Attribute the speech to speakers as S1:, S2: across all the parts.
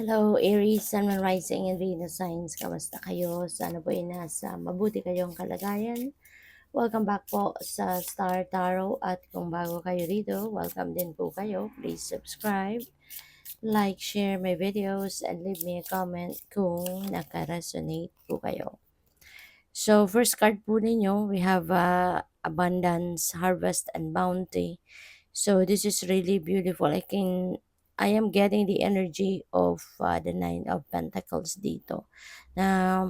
S1: Hello, Aries, Sun, Moon, Rising, and Venus signs. Kamusta kayo? Sana po ay nasa mabuti kayong kalagayan. Welcome back po sa Star Tarot at kung bago kayo dito, welcome din po kayo. Please subscribe, like, share my videos, and leave me a comment kung naka-resonate po kayo. So, first card po ninyo, we have Abundance, Harvest, and Bounty. So this is really beautiful. I am getting the energy of the Nine of Pentacles dito. Na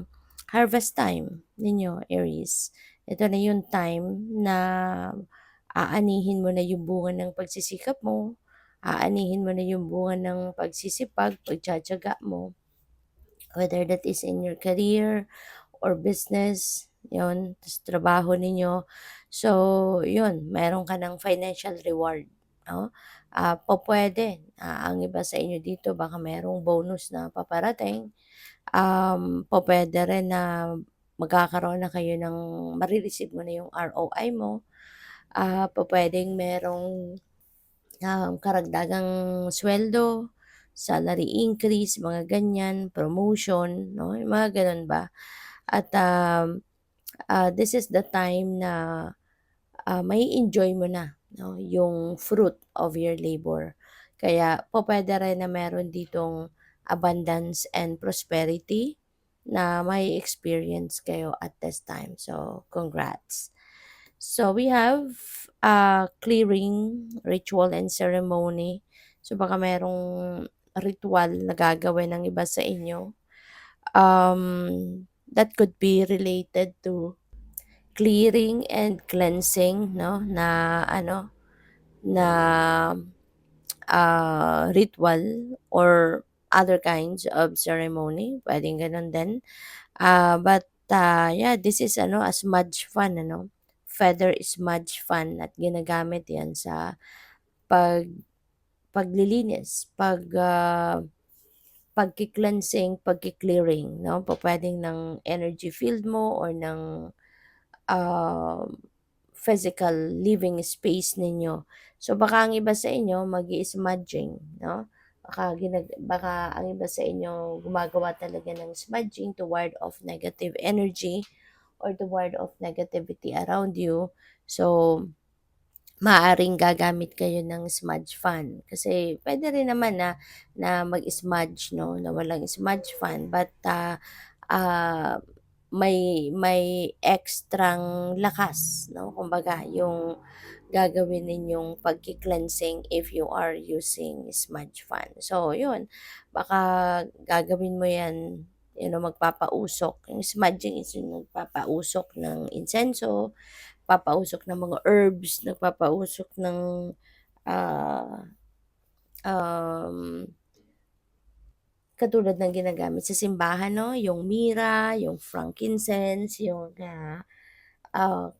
S1: harvest time ninyo, Aries. Ito na yung time na aanihin mo na yung bunga ng pagsisikap mo. Aanihin mo na yung bunga ng pagsisipag, pagtsatsaga mo. Whether that is in your career or business, yon, trabaho ninyo. So, yun, meron ka ng financial reward. No? Pwede. Ang iba sa inyo dito, baka merong bonus na paparating. Pwede rin na magkakaroon na kayo ng, marireceive mo na yung ROI mo. Pwedeng merong karagdagang sweldo, salary increase, mga ganyan, promotion, no? Yung mga ganun ba? At this is the time na may enjoy mo na, no? Yung fruit of your labor. Kaya pwede rin na meron ditong abundance and prosperity na may experience kayo at this time. So, congrats. So, we have clearing, ritual, and ceremony. So, baka merong ritual na gagawin ng iba sa inyo. That could be related to clearing and cleansing, no? Na ritual or other kinds of ceremony. Pwedeng ganun din. Yeah, this is a smudge fan, feather smudge fan at ginagamit yan sa paglilinis, pagki-cleansing, pagki-clearing, no? Pwedeng ng energy field mo or ng uh, physical living space ninyo. So baka ang iba sa inyo magi-smudging, no? Baka ang iba sa inyo gumagawa talaga ng smudging to ward off negative energy or to ward off negativity around you. So maaring gagamit kayo ng smudge fan kasi pwede rin naman na mag-smudge, no, na walang smudge fan, but may ekstrang lakas, no, kumbaga yung gagawin ninyong pagki-cleansing if you are using smudge fan. So yun, baka gagawin mo yan, magpapausok. Yung smudging is yung nagpapausok ng insenso, papausok ng mga herbs, nagpapausok ng ah, um, katulad ng ginagamit sa simbahan, no? Yung myrrh, yung frankincense, yung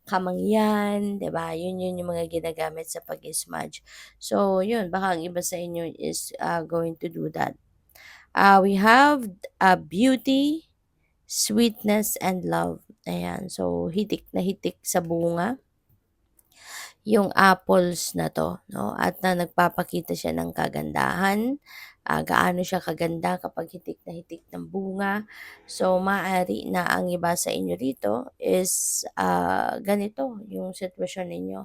S1: kamangyan, 'di ba? Yun yung mga ginagamit sa pag-smudge. So, yun, baka ang iba sa inyo is going to do that. We have beauty, sweetness, and love. Ayan. So, hitik na hitik sa bunga yung apples na 'to, 'no, at nagpapakita siya ng kagandahan, gaano siya kaganda kapag hitik na hitik ng bunga. So, maaari na ang iba sa inyo rito is, ganito yung sitwasyon ninyo,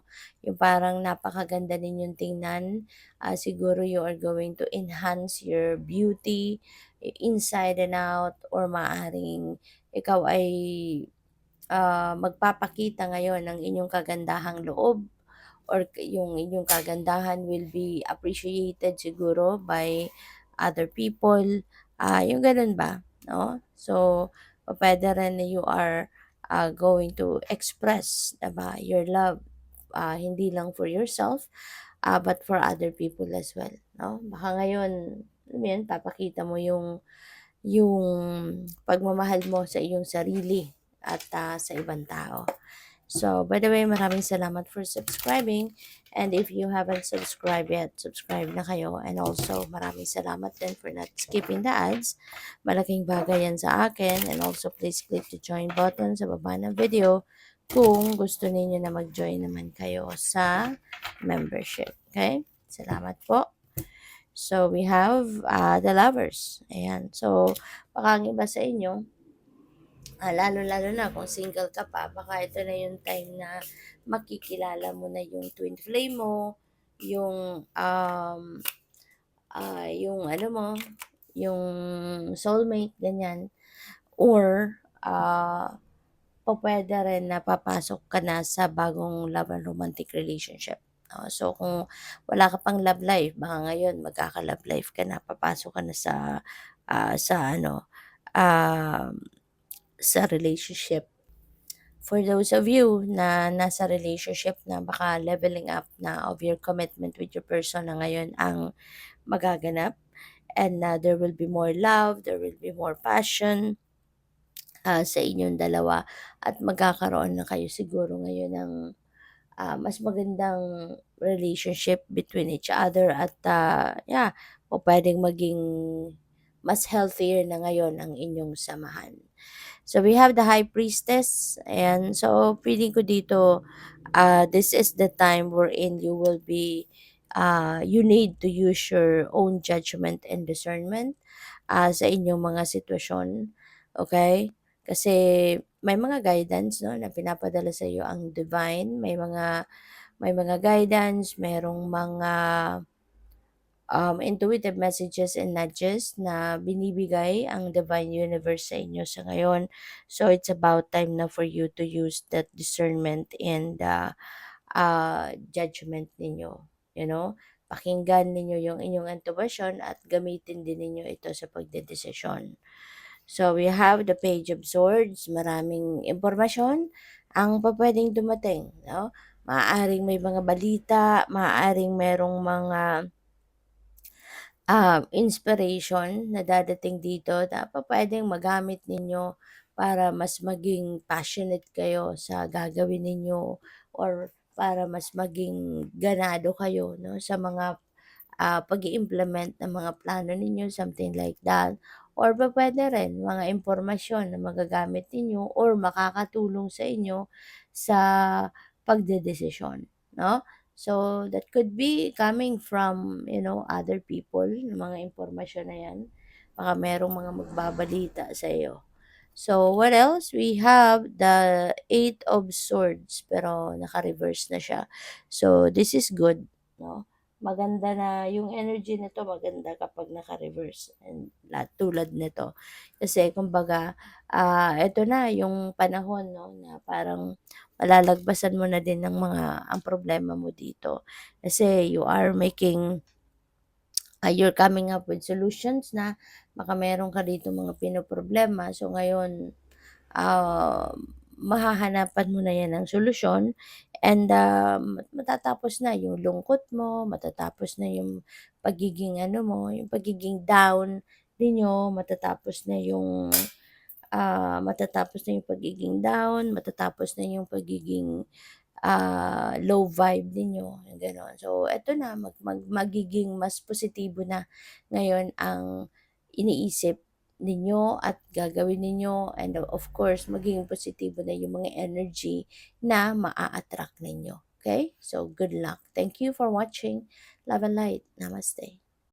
S1: yung parang napakaganda ninyong tingnan, siguro you are going to enhance your beauty, inside and out, or maaaring ikaw ay, magpapakita ngayon ng inyong kagandahang loob or yung inyong kagandahan will be appreciated siguro by other people. Yung ganun ba, no? So, puwede rin na you are going to express, diba, your love, hindi lang for yourself, but for other people as well, no? Baka ngayon, alam mo yun, papakita mo yung pagmamahal mo sa iyong sarili at sa ibang tao. So, by the way, maraming salamat for subscribing. And if you haven't subscribed yet, subscribe na kayo. And also, maraming salamat din for not skipping the ads. Malaking bagay yan sa akin. And also, please click the join button sa baba ng video kung gusto niyo na mag-join naman kayo sa membership. Okay? Salamat po. So, we have the lovers. Ayan. So, baka ang iba sa inyo, lalo-lalo na kung single ka pa, baka ito na yung time na makikilala mo na yung twin flame mo, yung, yung ano mo, yung soulmate, ganyan. Or, pwede rin na papasok ka na sa bagong love and romantic relationship. So, kung wala ka pang love life, baka ngayon magkaka-love life ka na, papasok ka na sa ano, um, sa relationship. For those of you na nasa relationship na, baka leveling up na of your commitment with your person na ngayon ang magaganap, and there will be more love, there will be more passion sa inyong dalawa, at magkakaroon na kayo siguro ngayon ng mas magandang relationship between each other, at yeah, o pwedeng maging mas healthier na ngayon ang inyong samahan. So we have the high priestess, and so feeling ko dito, this is the time wherein you need to use your own judgment and discernment sa inyong mga sitwasyon. Okay? Kasi may mga guidance, no, na pinapadala sa iyo ang divine, may mga guidance, merong mga intuitive messages and nudges na binibigay ang divine universe sa inyo sa ngayon. So it's about time na for you to use that discernment and judgment ninyo. You know, pakinggan ninyo yung inyong intuition at gamitin din ninyo ito sa pagdedesisyon. So we have the Page of Swords, maraming impormasyon ang pwedeng dumating, no? Maaaring may mga balita, maaaring merong mga inspiration na dadating dito na pupuwedeng magamit ninyo para mas maging passionate kayo sa gagawin ninyo, or para mas maging ganado kayo, 'no, sa mga pag-i-implement ng mga plano ninyo, something like that. Or pupuwede rin mga impormasyon na magagamit ninyo or makakatulong sa inyo sa pagdedesisyon, 'no? So, that could be coming from, other people, yung mga impormasyon na yan. Baka merong mga magbabalita sa iyo. So, what else? We have the Eight of Swords, pero naka-reverse na siya. So, this is good, no? Maganda na yung energy nito, maganda kapag naka-reverse, and tulad nito. Kasi kumbaga, ito na yung panahon, no, na parang malalagpasan mo na din ng ang problema mo dito. Kasi you're coming up with solutions na baka meron ka dito mga pinoproblema. So ngayon, ah, mahahanapan mo na yan ng solusyon, and matatapos na yung lungkot mo, matatapos na yung pagiging ano mo, yung pagiging down ninyo, matatapos na yung pagiging down, matatapos na yung pagiging low vibe ninyo, yung gano'n. So, eto na, magiging mas positibo na ngayon ang iniisip ninyo at gagawin ninyo, and of course, magiging positibo na yung mga energy na maa-attract ninyo. Okay? So, good luck. Thank you for watching. Love and light. Namaste.